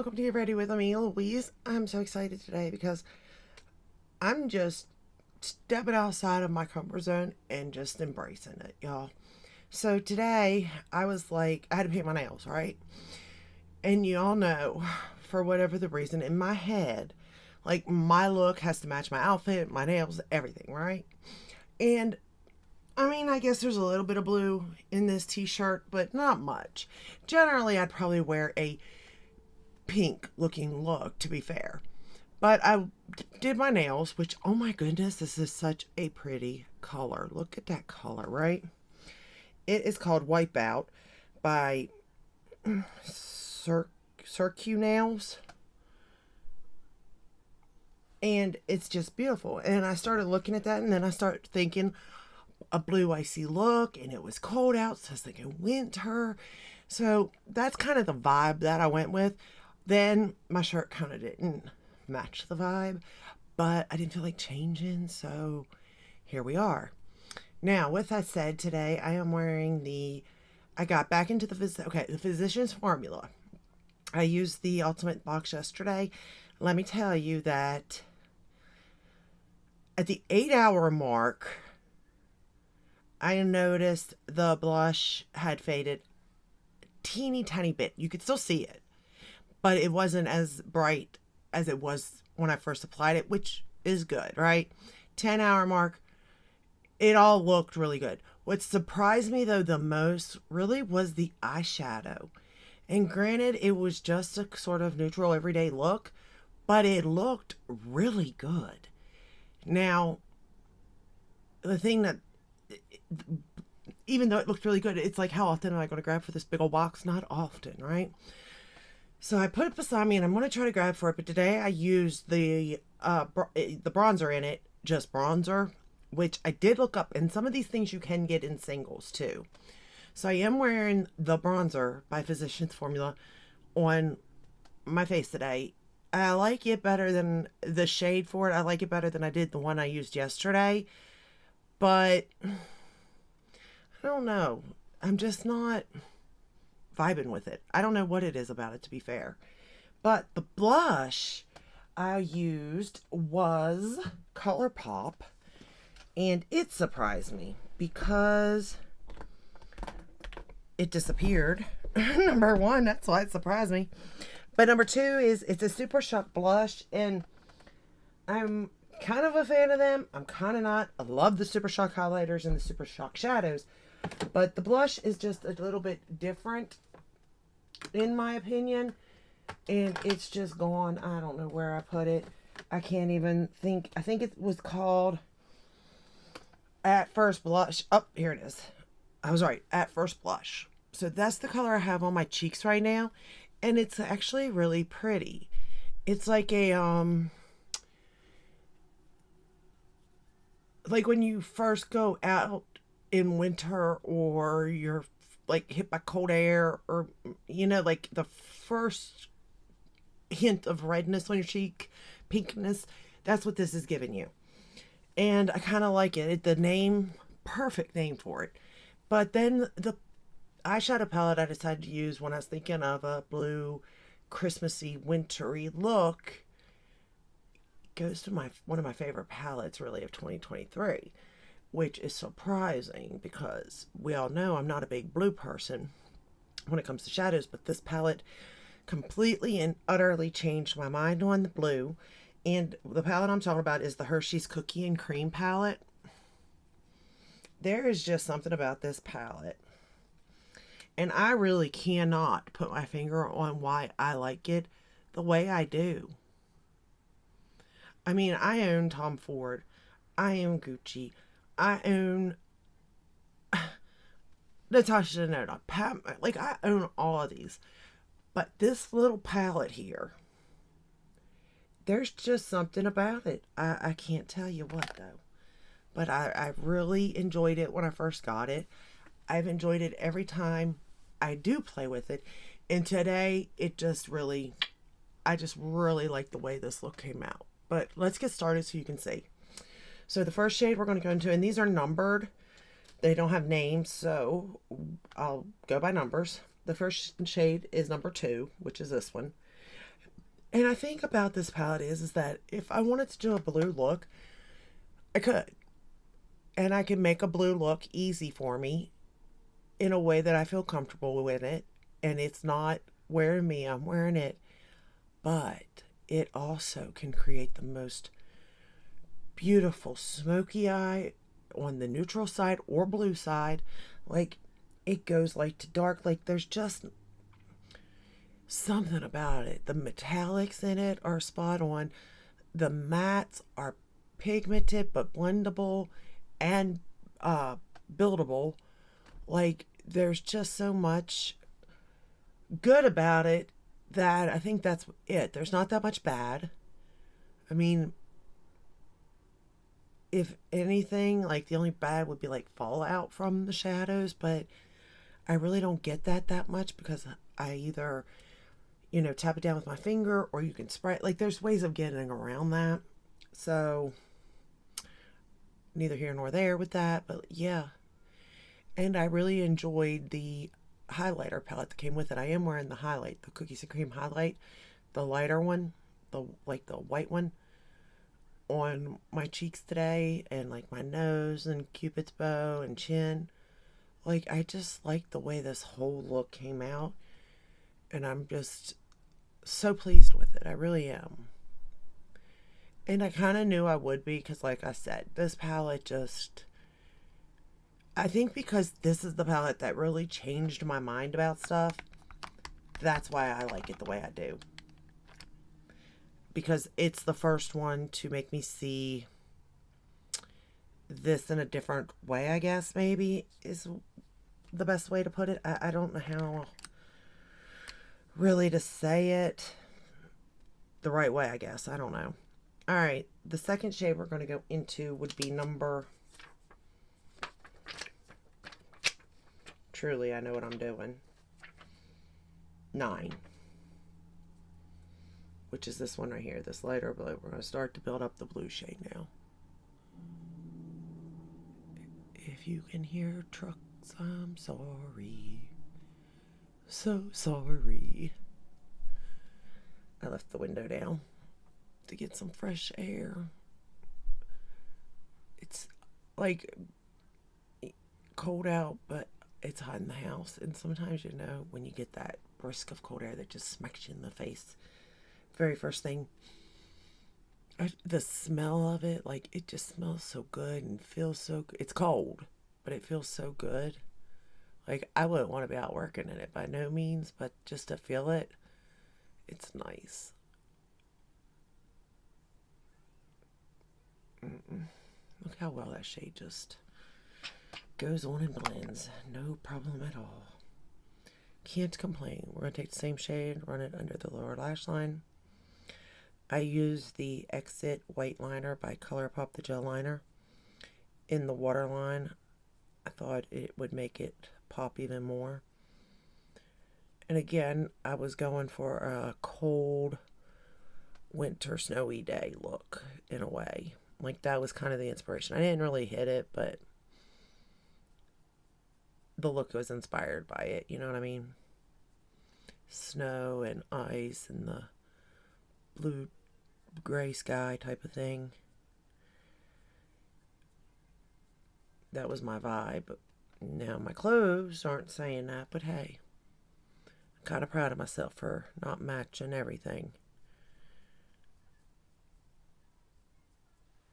welcome to Get Ready with me, Louise. I'm so excited today because I'm just stepping outside of my comfort zone and just embracing it, y'all. So today I was like, I had to paint my nails, right? And you all know, for whatever the reason, in my head, like my look has to match my outfit, my nails, everything, right? And I mean, I guess there's a little bit of blue in this t-shirt, but not much. Generally, I'd probably wear a pink looking look, to be fair. But I did my nails, which, oh my goodness, this is such a pretty color. Look at that color, right? It is called Wipeout by Circu Nails. And it's just beautiful. And I started looking at that, and then I started thinking a blue icy look, and it was cold out, so I was thinking winter. So that's kind of the vibe that I went with. Then my shirt kind of didn't match the vibe, but I didn't feel like changing, so here we are. Now, with that said, today I am wearing I got back into the Physicians Formula. I used the Ultimate box yesterday. Let me tell you that at the 8-hour mark, I noticed the blush had faded a teeny tiny bit. You could still see it, but it wasn't as bright as it was when I first applied it, which is good, right? 10-hour mark, it all looked really good. What surprised me though the most really was the eyeshadow. And granted, it was just a sort of neutral everyday look, but it looked really good. Now, the thing that, even though it looked really good, it's like, how often am I going to grab for this big old box? Not often, right? So I put it beside me and I'm going to try to grab for it. But today I used the bronzer in it, just bronzer, which I did look up. And some of these things you can get in singles too. So I am wearing the bronzer by Physicians Formula on my face today. I like it better than the shade for it. I like it better than I did the one I used yesterday. But I don't know. I'm just not vibing with it. I don't know what it is about it, to be fair. But the blush I used was ColourPop, and it surprised me because it disappeared. Number one, that's why it surprised me. But number two is it's a Super Shock blush, and I'm kind of a fan of them. I'm kind of not. I love the Super Shock highlighters and the Super Shock shadows, but the blush is just a little bit different in my opinion, and it's just gone. I don't know where I put it. I can't even think. I think it was called At First Blush. Oh, here it is. I was right. At First Blush. So that's the color I have on my cheeks right now, and it's actually really pretty. It's like a like when you first go out in winter, or you're like hit by cold air, or like the first hint of redness on your cheek, pinkness. That's what this is giving you, and I kind of like it. The name, perfect name for it. But then the eyeshadow palette I decided to use when I was thinking of a blue Christmassy wintry look goes to one of my favorite palettes really of 2023, which is surprising because we all know I'm not a big blue person when it comes to shadows, but this palette completely and utterly changed my mind on the blue. And the palette I'm talking about is the Hershey's Cookie and Cream palette. There is just something about this palette, and I really cannot put my finger on why I like it the way I do. I mean, I own Tom Ford, I own Gucci, I own Natasha Denona, like I own all of these. But this little palette here, there's just something about it. I can't tell you what though. But I really enjoyed it when I first got it. I've enjoyed it every time I do play with it. And today, I just really like the way this look came out. But let's get started so you can see. So the first shade we're going to go into, and these are numbered. They don't have names, so I'll go by numbers. The first shade is number 2, which is this one. And I think about this palette is that if I wanted to do a blue look, I could. And I can make a blue look easy for me in a way that I feel comfortable with it. And it's not wearing me, I'm wearing it. But it also can create the most beautiful smoky eye on the neutral side or blue side. Like it goes light to dark. Like there's just something about it. The metallics in it are spot on. The mattes are pigmented but blendable and buildable. Like there's just so much good about it that I think that's it. There's not that much bad. I mean, if anything, like the only bad would be like fallout from the shadows, but I really don't get that much because I either, tap it down with my finger or you can spray it. Like there's ways of getting around that. So neither here nor there with that, but yeah. And I really enjoyed the highlighter palette that came with it. I am wearing the highlight, the cookies and cream highlight, the lighter one, the white one on my cheeks today and like my nose and cupid's bow and chin. Like I just like the way this whole look came out and I'm just so pleased with it. I really am. And I kind of knew I would be because like I said, this palette just, I think because this is the palette that really changed my mind about stuff, that's why I like it the way I do. Because it's the first one to make me see this in a different way, I guess, maybe is the best way to put it. I don't know how really to say it the right way, I guess. I don't know. All right, the second shade we're going to go into would be number... Truly, I know what I'm doing. 9. Which is this one right here, this lighter blue. We're going to start to build up the blue shade now. If you can hear trucks, I'm sorry. So sorry. I left the window down to get some fresh air. It's like cold out, but it's hot in the house. And sometimes, when you get that brisk of cold air that just smacks you in the face, very first thing, the smell of it, like it just smells so good and feels so good. It's cold, but it feels so good. Like I wouldn't want to be out working in it by no means, but just to feel it, it's nice. Look how well that shade just goes on and blends. No problem at all. Can't complain. We're going to take the same shade, run it under the lower lash line. I used the Exit White Liner by ColourPop, the gel liner, in the waterline. I thought it would make it pop even more. And again, I was going for a cold, winter, snowy day look, in a way. Like, that was kind of the inspiration. I didn't really hit it, but the look was inspired by it, you know what I mean? Snow and ice and the blue gray sky type of thing. That was my vibe. Now my clothes aren't saying that, but hey, I'm kind of proud of myself for not matching everything.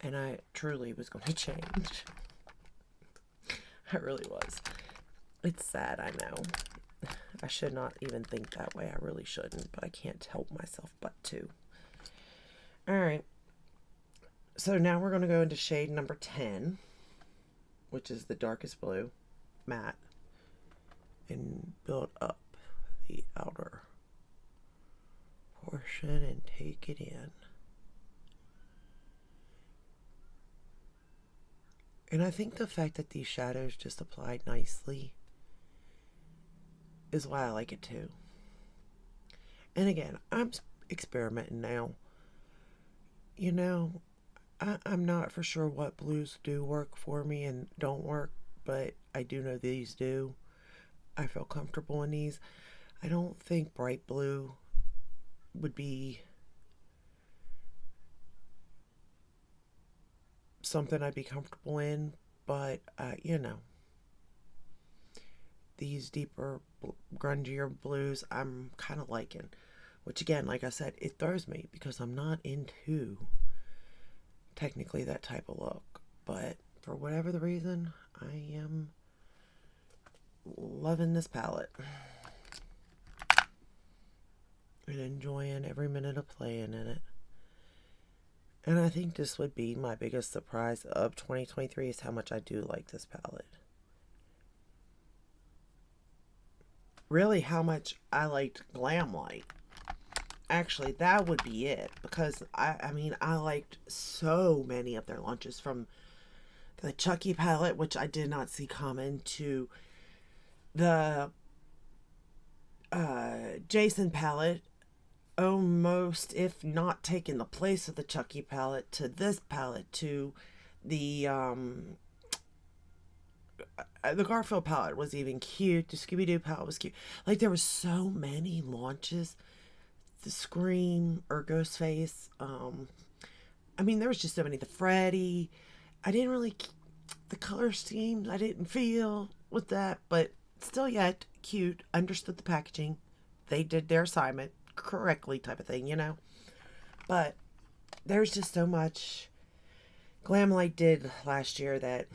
And I truly was going to change. I really was. It's sad, I know. I should not even think that way. I really shouldn't, but I can't help myself but to. Alright. So now we're going to go into shade number 10, which is the darkest blue, matte, and build up the outer portion and take it in. And I think the fact that these shadows just applied nicely is why I like it too. And again, I'm experimenting now. I'm not for sure what blues do work for me and don't work, but I do know these do. I feel comfortable in these. I don't think bright blue would be something I'd be comfortable in, but you know, these deeper, grungier blues I'm kind of liking. Which again, like I said, it throws me because I'm not into technically that type of look. But for whatever the reason, I am loving this palette and enjoying every minute of playing in it. And I think this would be my biggest surprise of 2023 is how much I do like this palette. Really, how much I liked Glam Light. Actually, that would be it because I mean, I liked so many of their launches from the Chucky palette, which I did not see coming, to the Jason palette, almost if not taking the place of the Chucky palette, to this palette, to the Garfield palette was even cute. The Scooby Doo palette was cute. Like there was so many launches. The Scream or Ghostface. I mean, there was just so many. The Freddy. I didn't really. The color schemes I didn't feel with that, but still yet cute. Understood the packaging. They did their assignment correctly, type of thing, you know. But there's just so much Glamlight did last year that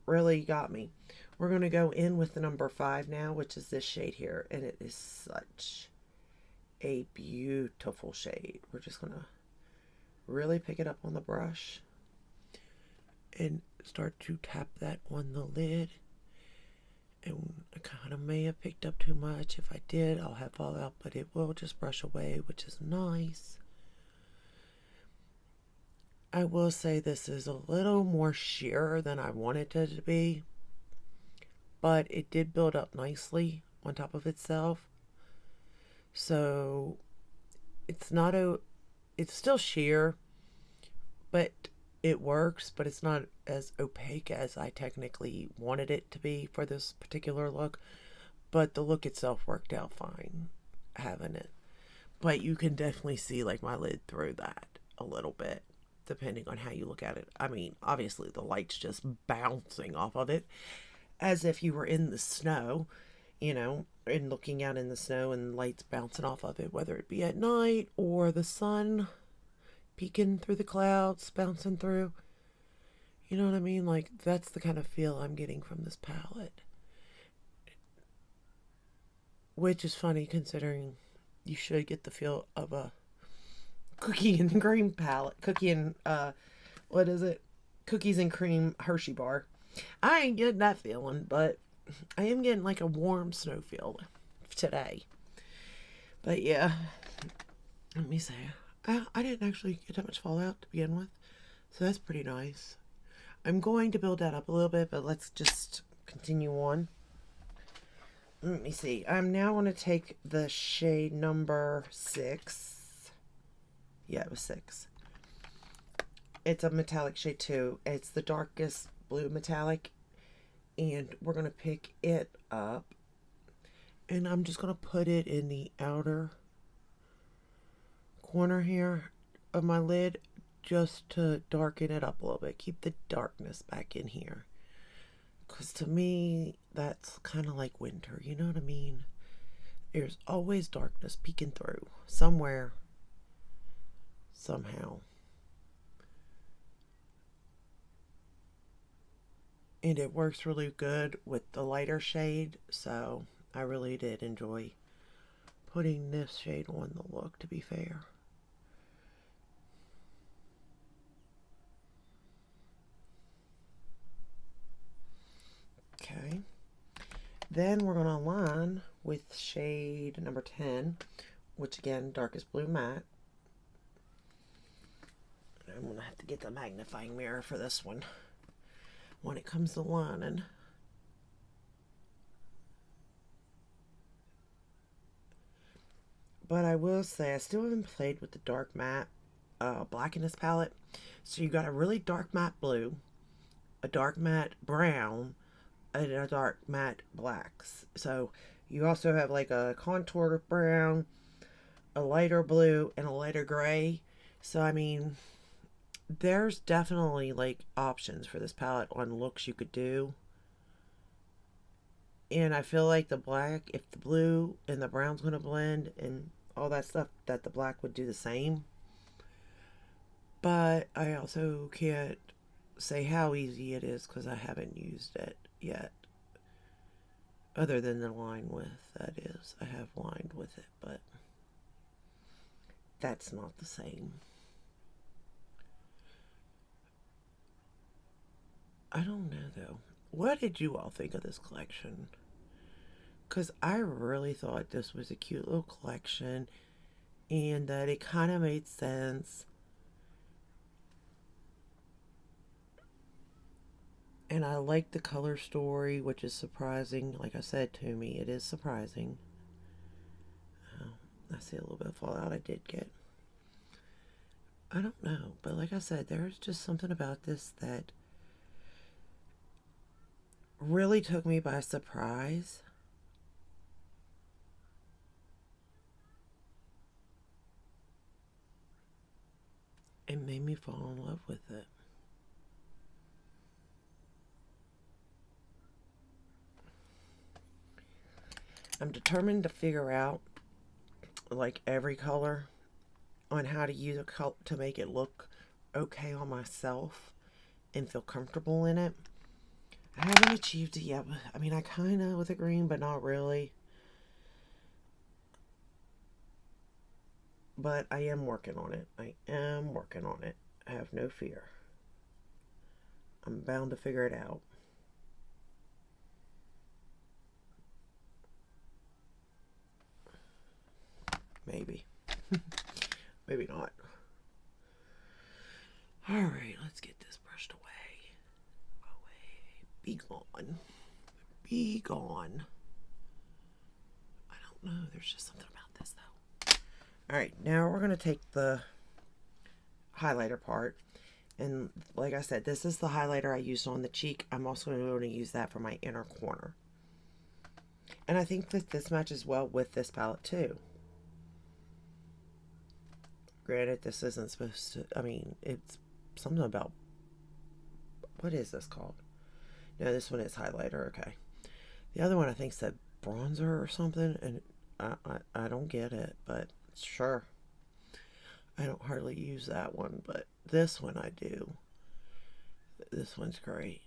really got me. We're going to go in with the number 5 now, which is this shade here, and it is such a beautiful shade. We're just going to really pick it up on the brush and start to tap that on the lid. And I kind of may have picked up too much. If I did, I'll have fallout, but it will just brush away, which is nice. I will say this is a little more sheer than I wanted it to be, but it did build up nicely on top of itself. So it's not it's still sheer, but it works, but it's not as opaque as I technically wanted it to be for this particular look. But the look itself worked out fine having it. But you can definitely see like my lid through that a little bit, depending on how you look at it. I mean, obviously the light's just bouncing off of it as if you were in the snow, you know, and looking out in the snow and lights bouncing off of it, whether it be at night or the sun peeking through the clouds, bouncing through. You know what I mean? Like, that's the kind of feel I'm getting from this palette. Which is funny considering you should get the feel of a cookie and cream palette. Cookie and, what is it? Cookies and cream Hershey bar. I ain't getting that feeling, but I am getting like a warm snow feel today. But yeah, let me say, I didn't actually get that much fallout to begin with, so that's pretty nice. I'm going to build that up a little bit, but let's just continue on. Let me see. I'm now going to take the shade number 6. Yeah, it was 6. It's a metallic shade too. It's the darkest blue metallic, and we're going to pick it up, and I'm just going to put it in the outer corner here of my lid just to darken it up a little bit. Keep the darkness back in here, because to me that's kind of like winter, you know what I mean? There's always darkness peeking through somewhere, somehow. And it works really good with the lighter shade, so I really did enjoy putting this shade on the look, to be fair. Okay. Then we're going to align with shade number 10, which again, darkest blue matte. I'm going to have to get the magnifying mirror for this one when it comes to lining. But I will say, I still haven't played with the dark matte black in this palette. So you got a really dark matte blue, a dark matte brown, and a dark matte blacks. So you also have like a contour brown, a lighter blue, and a lighter gray. So I mean, there's definitely like options for this palette on looks you could do. And I feel like the black, if the blue and the brown's going to blend and all that stuff, that the black would do the same. But I also can't say how easy it is because I haven't used it yet. Other than the line width, that is. I have lined with it, but that's not the same. I don't know though. What did you all think of this collection? Because I really thought this was a cute little collection and that it kind of made sense. And I like the color story, which is surprising. Like I said to me, it is surprising. Oh, I see a little bit of fallout I did get. I don't know, but like I said, there's just something about this that really took me by surprise. It made me fall in love with it. I'm determined to figure out like every color on how to use a color to make it look okay on myself and feel comfortable in it. I haven't achieved it yet. I mean, I kind of with a green, but not really. But I am working on it. I am working on it. I have no fear. I'm bound to figure it out. Maybe. Maybe not. Alright, let's get this brushed away. Away. Be gone. Be gone. I don't know. There's just something about this, though. Alright, now we're going to take the highlighter part. And like I said, this is the highlighter I used on the cheek. I'm also going to use that for my inner corner. And I think that this matches well with this palette, too. Granted, this isn't supposed to... I mean, it's something about... What is this called? No, this one is highlighter. Okay. The other one I think said bronzer or something. And I don't get it, but sure. I don't hardly use that one, but this one I do. This one's great.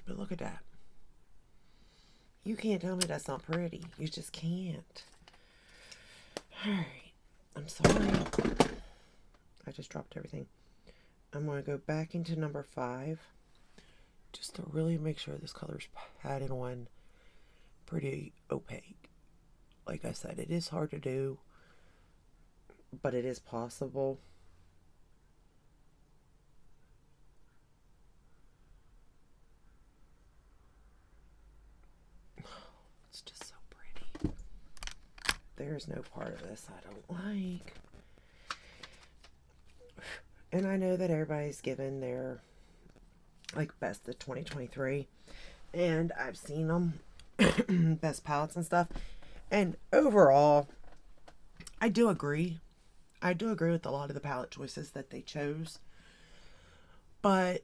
But look at that. You can't tell me that's not pretty. You just can't. Alright. I'm sorry. I just dropped everything. I'm going to go back into number 5. Just to really make sure this color's padded on pretty opaque. Like I said, it is hard to do. But it is possible. It's just so pretty. There's no part of this I don't like. And I know that everybody's given their like best of 2023. And I've seen them. Best palettes and stuff. And overall, I do agree. I do agree with a lot of the palette choices that they chose. But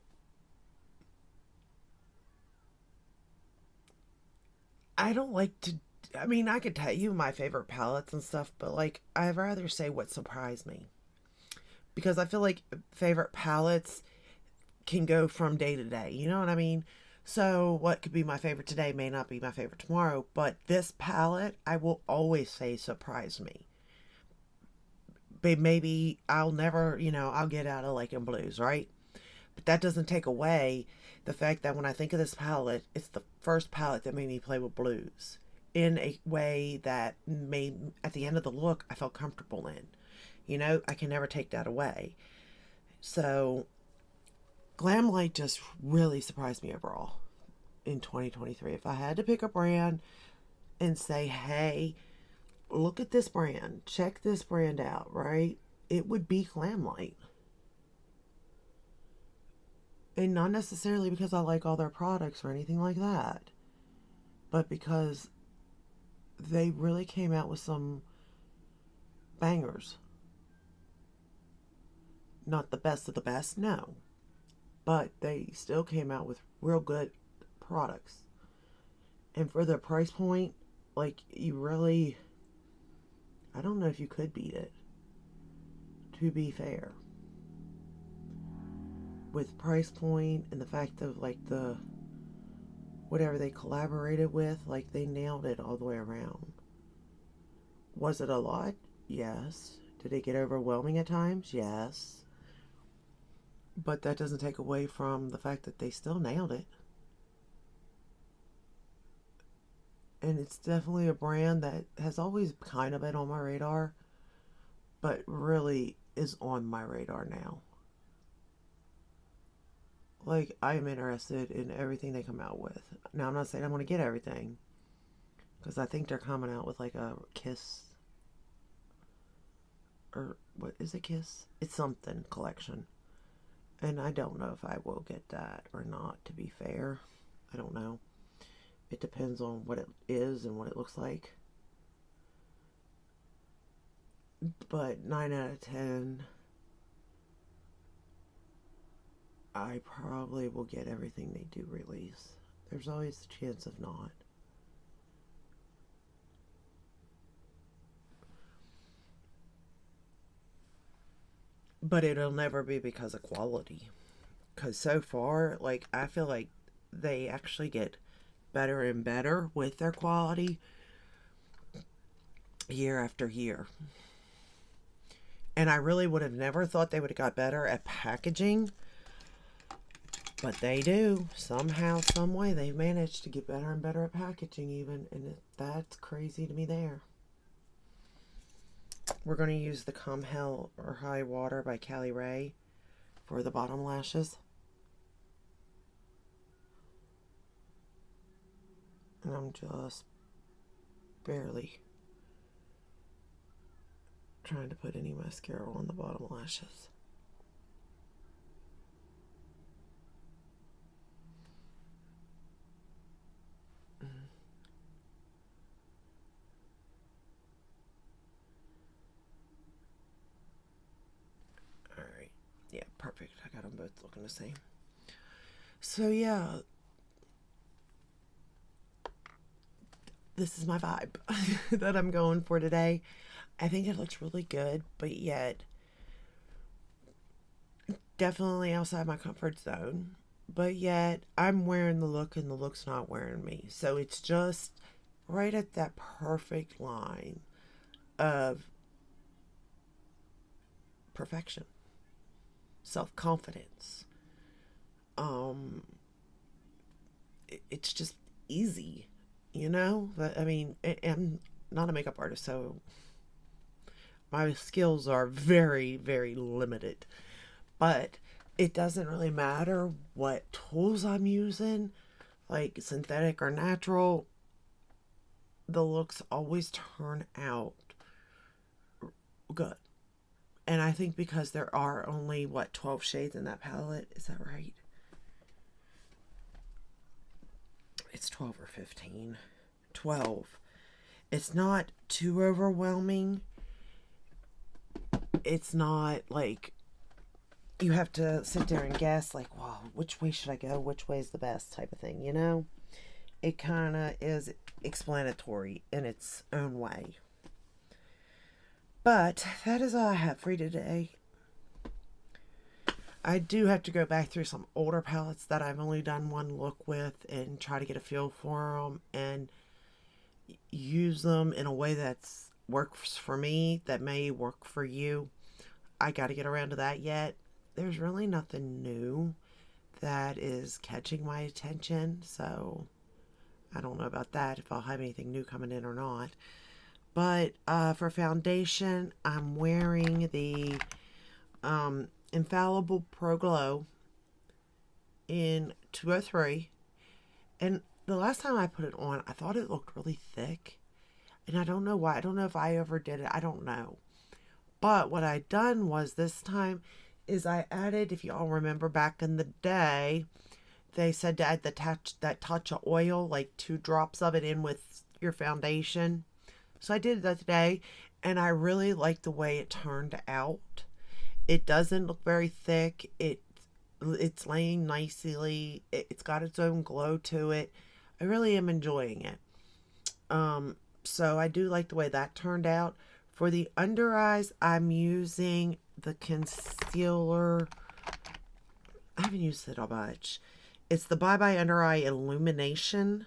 I don't like to... I mean, I could tell you my favorite palettes and stuff, but like, I'd rather say what surprised me. Because I feel like favorite palettes can go from day to day. You know what I mean? So what could be my favorite today may not be my favorite tomorrow. But this palette, I will always say surprised me. But maybe I'll never, I'll get out of liking blues, right? But that doesn't take away the fact that when I think of this palette, it's the first palette that made me play with blues in a way that made, at the end of the look, I felt comfortable in. I can never take that away. So, Glam Light just really surprised me overall in 2023. If I had to pick a brand and say, hey, look at this brand, check this brand out, right? It would be Glam Light. And not necessarily because I like all their products or anything like that, but because they really came out with some bangers. Not the best of the best, no. But they still came out with real good products. And for their price point, like, you really, I don't know if you could beat it, to be fair. With price point and the fact of, like, the whatever they collaborated with, like, they nailed it all the way around. Was it a lot? Yes. Did it get overwhelming at times? Yes. But that doesn't take away from the fact that they still nailed it. And it's definitely a brand that has always kind of been on my radar, but really is on my radar now. Like, I'm interested in everything they come out with. Now, I'm not saying I'm going to get everything, because I think they're coming out with like a Kiss, or what is it, Kiss? It's something collection. And I don't know if I will get that or not, to be fair. I don't know. It depends on what it is and what it looks like. But 9 out of 10, I probably will get everything they do release. There's always a chance of not. But it'll never be because of quality. Because so far, like, I feel like they actually get better and better with their quality year after year. And I really would have never thought they would have got better at packaging, but they do. Somehow, some way, they've managed to get better and better at packaging even, and that's crazy to me there. We're going to use the Come Hell or High Water by Callie Ray for the bottom lashes. And I'm just barely trying to put any mascara on the bottom lashes. Alright. Yeah, perfect. I got them both looking the same. So, yeah. This is my vibe that I'm going for today. I think it looks really good, but yet definitely outside my comfort zone. But yet I'm wearing the look and the look's not wearing me. So it's just right at that perfect line of perfection, self-confidence. Um it's just easy, you know? But I mean, I'm not a makeup artist, so my skills are very, very limited. But it doesn't really matter what tools I'm using, like synthetic or natural, the looks always turn out good. And I think because there are only, what, 12 shades in that palette? Is that right? It's 12 or 15. 12. It's not too overwhelming. It's not like you have to sit there and guess, like, wow, which way should I go? Which way is the best type of thing, you know? It kind of is explanatory in its own way. But that is all I have for you today. I do have to go back through some older palettes that I've only done one look with and try to get a feel for them and use them in a way that's works for me that may work for you. I got to get around to that yet. There's really nothing new that is catching my attention, so I don't know about that, if I'll have anything new coming in or not. But for foundation, I'm wearing the Infallible Pro Glow in 203. And the last time I put it on, I thought it looked really thick. And I don't know why. I don't know if I overdid it. I don't know. But what I done was this time is I added, if you all remember back in the day, they said to add that touch of oil, like 2 drops of it in with your foundation. So I did that today, and I really like the way it turned out. It doesn't look very thick. It's laying nicely. It's got its own glow to it. I really am enjoying it. So I do like the way that turned out. For the under eyes, I'm using the concealer. I haven't used it all much. It's the Bye Bye Under Eye Illumination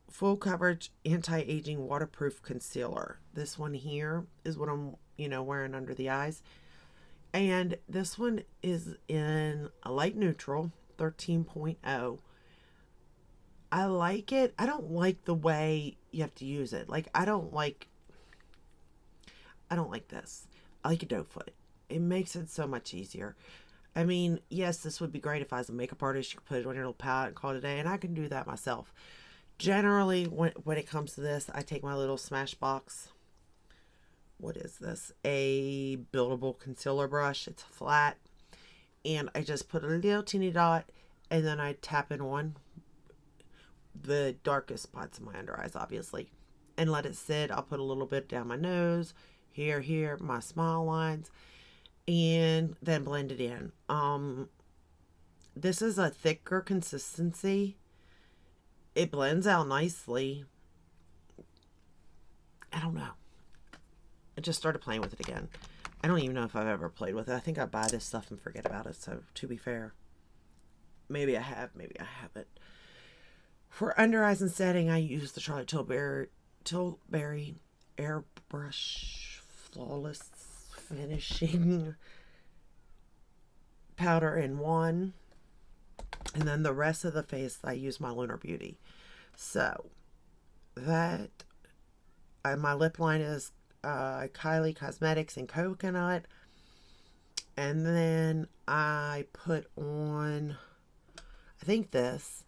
Full Coverage Anti-Aging Waterproof Concealer. This one here is what I'm, wearing under the eyes. And this one is in a light neutral, 13.0. I like it. I don't like the way you have to use it. Like, I don't like this. I like a doe foot. It makes it so much easier. I mean, yes, this would be great if I was a makeup artist. You could put it on your little palette and call it a day, and I can do that myself. Generally, when it comes to this, I take my little Smashbox. What is this? A buildable concealer brush. It's flat. And I just put a little teeny dot, and then I tap it on the darkest spots of my under eyes, obviously, and let it sit. I'll put a little bit down my nose, here, my smile lines, and then blend it in. This is a thicker consistency. It blends out nicely. I don't know. I just started playing with it again. I don't even know if I've ever played with it. I think I buy this stuff and forget about it, so to be fair, maybe I have, maybe I haven't. For under eyes and setting, I use the Charlotte Tilbury Airbrush Flawless Finishing Powder in one. And then the rest of the face, I use my Lunar Beauty. So, my lip line is Kylie Cosmetics and Coconut. And then I put on, I think this,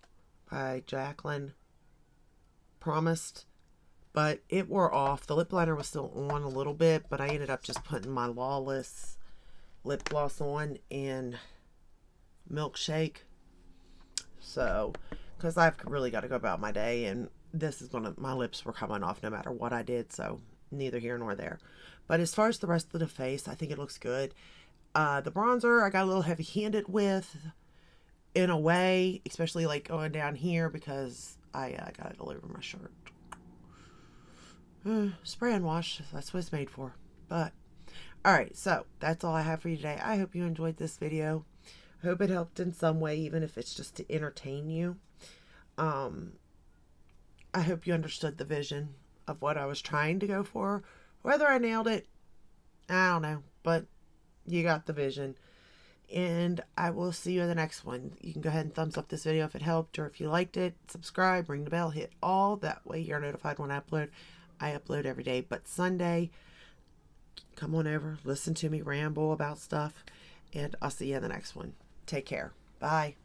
by Jacqueline Promised, but it wore off. The lip liner was still on a little bit, but I ended up just putting my Lawless lip gloss on in Milkshake. So, because I've really got to go about my day, and my lips were coming off no matter what I did, so neither here nor there. But as far as the rest of the face, I think it looks good. The bronzer, I got a little heavy-handed with, in a way, especially like going down here because I got it all over my shirt. Spray and wash, that's what it's made for. But, alright, so that's all I have for you today. I hope you enjoyed this video. I hope it helped in some way, even if it's just to entertain you. I hope you understood the vision of what I was trying to go for. Whether I nailed it, I don't know, but you got the vision. And I will see you in the next one. You can go ahead and thumbs up this video if it helped, or if you liked it, subscribe, ring the bell, hit all. That way you're notified when I upload. I upload every day but Sunday. Come on over, listen to me ramble about stuff, and I'll see you in the next one. Take care. Bye.